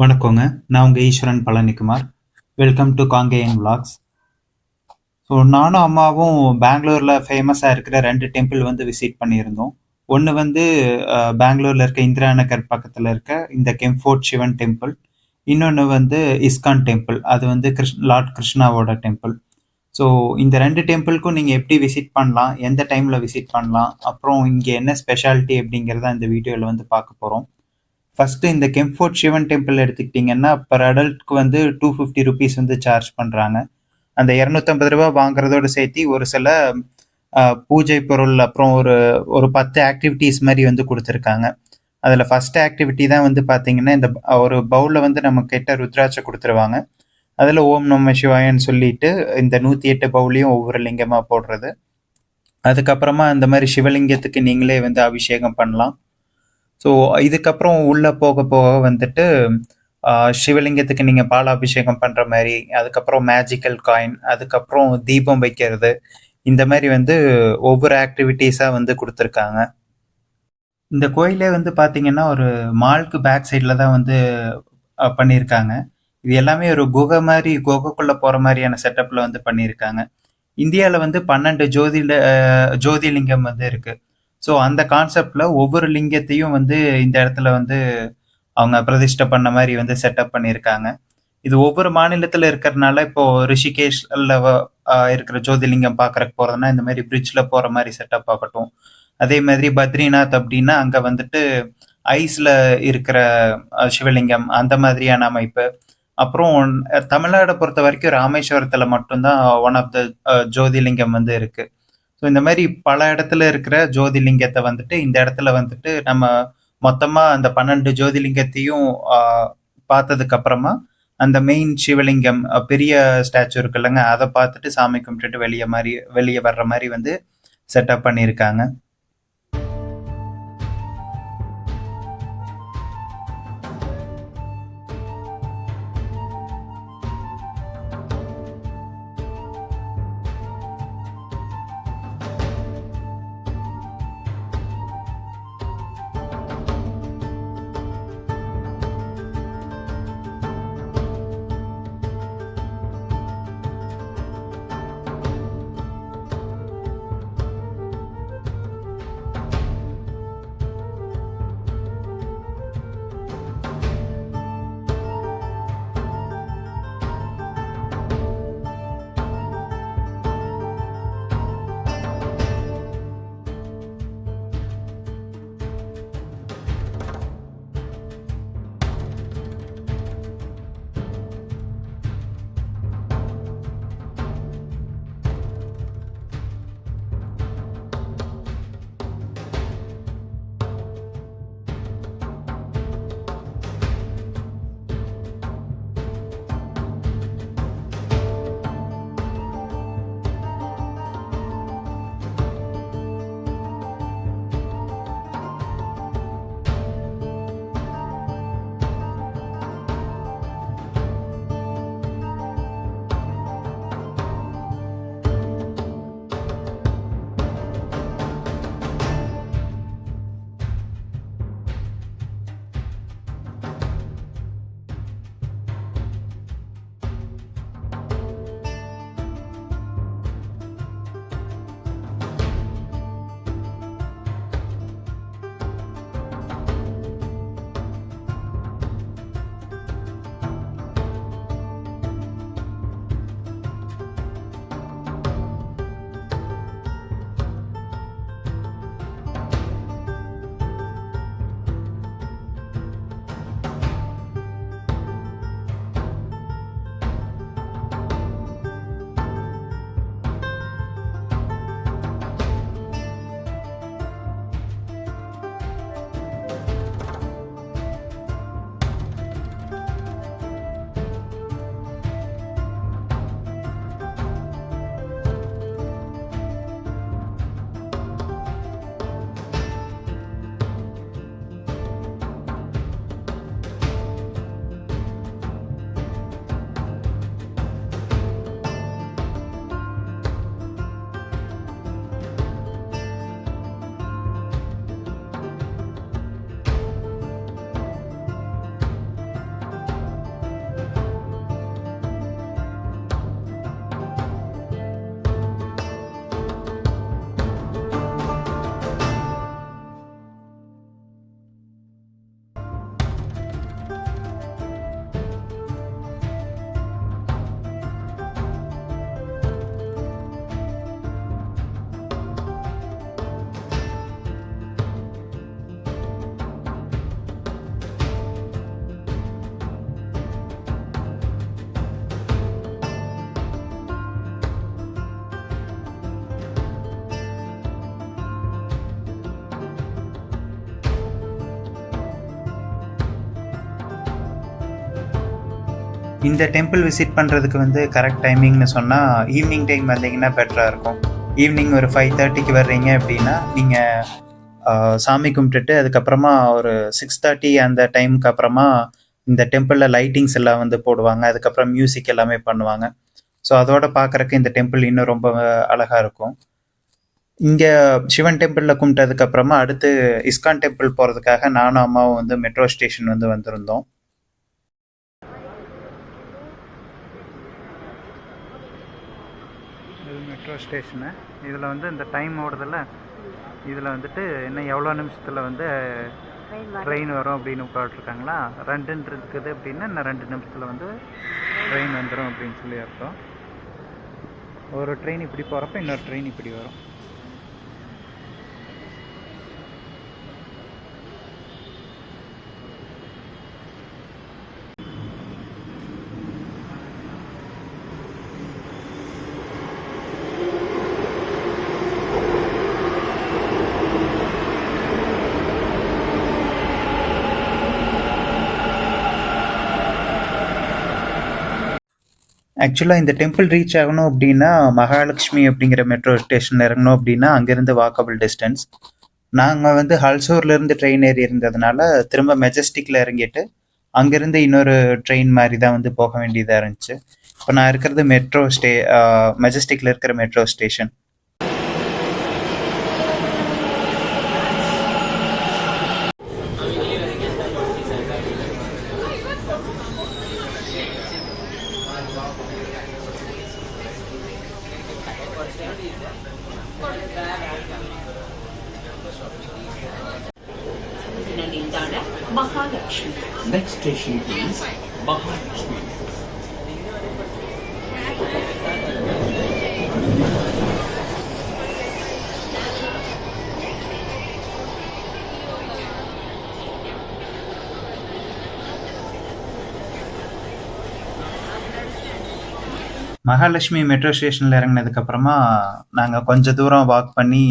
வணக்கங்க. நான் உங்க Eswaran Palanikumar. Welcome to Kangeyan vlogs. So நானும் அம்மாவும் பெங்களூர்ல ஃபேமஸா இருக்கிற 2 டெம்பிள் வந்து விசிட் பண்ணியிருந்தோம். ஒண்ணு வந்து பெங்களூர்ல இருக்க இந்திரா நகர் பக்கத்துல இருக்க இந்த கெம்ஃபோர்ட் சிவன் டெம்பிள். இன்னொன்னு வந்து இஸ்கான் டெம்பிள். அது வந்து லார்ட் கிருஷ்ணாவோட டெம்பிள். ஸோ இந்த 2 டெம்பிளுக்கும் நீங்க எப்படி விசிட் பண்ணலாம்? எந்த டைம்ல விசிட் பண்ணலாம்? அப்புறம் இங்க என்ன ஸ்பெஷாலிட்டி அப்படிங்கிறத இந்த வீடியோல வந்து பார்க்க போறோம். ஃபர்ஸ்ட் இந்த கெம்ஃபோர்ட் சிவன் டெம்பிள் எடுத்துக்கிட்டிங்கன்னா பர் அடல்ட்க்கு வந்து ₹250 வந்து சார்ஜ் பண்ணுறாங்க. அந்த ₹250 வாங்குறதோட சேர்த்து ஒரு சில பூஜை பொருள் அப்புறம் ஒரு ஒரு 10 ஆக்டிவிட்டீஸ் மாதிரி வந்து கொடுத்துருக்காங்க. அதில் ஃபர்ஸ்ட் ஆக்டிவிட்டி தான் வந்து பார்த்தீங்கன்னா இந்த ஒரு பவுலில் வந்து நம்ம கிட்ட ருத்ராட்சை கொடுத்துருவாங்க. அதில் ஓம் நம சிவாயன்னு சொல்லிட்டு இந்த 108 பவுலையும் ஒவ்வொரு லிங்கமாக போடுறது. அதுக்கப்புறமா இந்த மாதிரி சிவலிங்கத்துக்கு நீங்களே வந்து அபிஷேகம் பண்ணலாம். ஸோ இதுக்கப்புறம் உள்ளே போக போக வந்துட்டு சிவலிங்கத்துக்கு நீங்கள் பாலாபிஷேகம் பண்ணுற மாதிரி, அதுக்கப்புறம் மேஜிக்கல் காயின், அதுக்கப்புறம் தீபம் வைக்கிறது, இந்த மாதிரி வந்து ஒவ்வொரு ஆக்டிவிட்டீஸாக வந்து கொடுத்துருக்காங்க. இந்த கோயிலே வந்து பார்த்தீங்கன்னா ஒரு மால்க்கு பேக் சைடில் தான் வந்து பண்ணியிருக்காங்க. இது எல்லாமே ஒரு குகை மாதிரி, குகைக்குள்ளே போகிற மாதிரியான செட்டப்பில் வந்து பண்ணியிருக்காங்க. இந்தியாவில் வந்து 12 ஜோதிலிங்கம் வந்து இருக்கு. ஸோ அந்த கான்செப்ட்ல ஒவ்வொரு லிங்கத்தையும் வந்து இந்த இடத்துல வந்து அவங்க பிரதிஷ்டை பண்ண மாதிரி வந்து செட்டப் பண்ணியிருக்காங்க. இது ஒவ்வொரு மாநிலத்தில் இருக்கிறதுனால இப்போ ரிஷிகேஷ்ல இருக்கிற ஜோதிலிங்கம் பார்க்கறக்கு போறதுன்னா இந்த மாதிரி பிரிட்ஜ்ல போற மாதிரி செட்டப் ஆகட்டும். அதே மாதிரி பத்ரிநாத் அப்படின்னா அங்க வந்துட்டு ஐஸ்ல இருக்கிற சிவலிங்கம் அந்த மாதிரியான அமைப்பு. அப்புறம் தமிழ்நாடை பொறுத்த வரைக்கும் ராமேஸ்வரத்துல மட்டும்தான் ஒன் ஆஃப் த ஜோதிலிங்கம் வந்து இருக்கு. ஸோ இந்த மாதிரி பல இடத்துல இருக்கிற ஜோதிலிங்கத்தை வந்துட்டு இந்த இடத்துல வந்துட்டு நம்ம மொத்தமா அந்த 12 ஜோதிலிங்கத்தையும் பார்த்ததுக்கு அப்புறமா அந்த மெயின் சிவலிங்கம் பெரிய ஸ்டாச்சு இருக்கு இல்லைங்க, அதை பார்த்துட்டு சாமி கும்பிட்டுட்டு வெளியே வர்ற மாதிரி வந்து செட்டப் பண்ணியிருக்காங்க. இந்த டெம்பிள் விசிட் பண்ணுறதுக்கு வந்து கரெக்ட் டைமிங்னு சொன்னால் ஈவினிங் டைம் வந்தீங்கன்னா பெட்டராக இருக்கும். ஈவினிங் ஒரு 5:30க்கு வர்றீங்க அப்படின்னா நீங்கள் சாமி கும்பிட்டுட்டு அதுக்கப்புறமா ஒரு 6:30 அந்த டைமுக்கு அப்புறமா இந்த டெம்பிளில் லைட்டிங்ஸ் எல்லாம் வந்து போடுவாங்க. அதுக்கப்புறம் மியூசிக் எல்லாமே பண்ணுவாங்க. ஸோ அதோட பார்க்குறக்கு இந்த டெம்பிள் இன்னும் ரொம்ப அழகாக இருக்கும். இங்கே சிவன் டெம்பிளில் கும்பிட்டதுக்கப்புறமா அடுத்து இஸ்கான் டெம்பிள் போகிறதுக்காக நானும் அம்மாவும் வந்து மெட்ரோ ஸ்டேஷன் வந்து வந்திருந்தோம். இது மெட்ரோ ஸ்டேஷனு. இதில் வந்து இந்த டைம் ஓடுதில்ல, இதில் வந்துட்டு இன்னும் எவ்வளோ நிமிஷத்தில் வந்து ட்ரெயின் வரும் அப்படின்னு போட்டிருக்காங்களா. 2 இருக்குது அப்படின்னா இன்னும் 2 நிமிஷத்தில் வந்து ட்ரெயின் வந்துடும் அப்படின்னு சொல்லி அர்த்தம். ஒரு ட்ரெயின் இப்படி போகிறப்ப இன்னொரு ட்ரெயின் இப்படி வரும். ஆக்சுவலாக இந்த டெம்பிள் ரீச் ஆகணும் அப்படின்னா மகாலட்சுமி அப்படிங்கிற மெட்ரோ ஸ்டேஷனில் இறங்கணும் அப்படின்னா அங்கேருந்து வாக்கபிள் டிஸ்டன்ஸ். நாங்கள் வந்து ஹல்சூர்லேருந்து ட்ரெயின் ஏறி இருந்ததுனால திரும்ப மெஜஸ்டிக்கில் இறங்கிட்டு அங்கேருந்து இன்னொரு ட்ரெயின் மாதிரி தான் வந்து போக வேண்டியதாக இருந்துச்சு. இப்போ நான் இருக்கிறது மெஜஸ்டிக்கில் இருக்கிற metro station. Mahalakshmi. Next station is Mahalakshmi. Mahalakshmi metro ஸ்டேஷனில் இறங்கினதுக்கப்புறமா நாங்கள் கொஞ்சம் தூரம் வாக் பண்ணி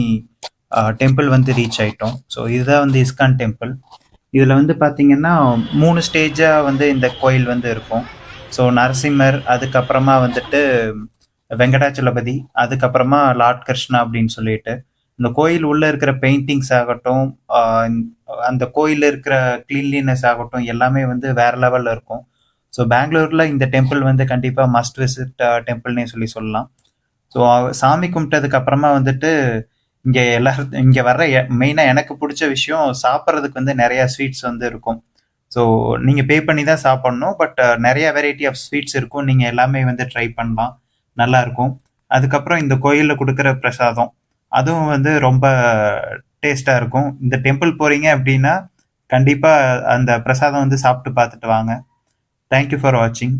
டெம்பிள் வந்து ரீச் ஆகிட்டோம். ஸோ இதுதான் வந்து இஸ்கான் டெம்பிள். இதில் வந்து பார்த்திங்கன்னா 3 ஸ்டேஜாக வந்து இந்த கோயில் வந்து இருக்கும். ஸோ நரசிம்மர், அதுக்கப்புறமா வந்துட்டு வெங்கடாச்சலபதி, அதுக்கப்புறமா லார்ட் கிருஷ்ணா அப்படின்னு சொல்லிட்டு இந்த கோயில் உள்ளே இருக்கிற பெயிண்டிங்ஸ் ஆகட்டும், அந்த கோயிலில் இருக்கிற கிளீன்லினஸ் ஆகட்டும் எல்லாமே வந்து வேறு லெவலில் இருக்கும். ஸோ பெங்களூரில் இந்த டெம்பிள் வந்து கண்டிப்பாக மஸ்ட் விசிட் டெம்பிள்னே சொல்லலாம். ஸோ சாமி கும்பிட்டதுக்கு அப்புறமா வந்துட்டு இங்கே வர்ற மெயினாக எனக்கு பிடிச்ச விஷயம் சாப்பிட்றதுக்கு வந்து நிறையா ஸ்வீட்ஸ் வந்து இருக்கும். ஸோ நீங்கள் பே பண்ணி தான் சாப்பிட்ணும். பட் நிறைய வெரைட்டி ஆஃப் ஸ்வீட்ஸ் இருக்கும். நீங்கள் எல்லாமே வந்து ட்ரை பண்ணலாம், நல்லாயிருக்கும். அதுக்கப்புறம் இந்த கோயிலில் கொடுக்குற பிரசாதம் அதுவும் வந்து ரொம்ப டேஸ்ட்டாக இருக்கும். இந்த டெம்பிள் போகிறீங்க அப்படின்னா கண்டிப்பாக அந்த பிரசாதம் வந்து சாப்பிட்டு பார்த்துட்டு வாங்க. தேங்க்யூ ஃபார் வாட்சிங்.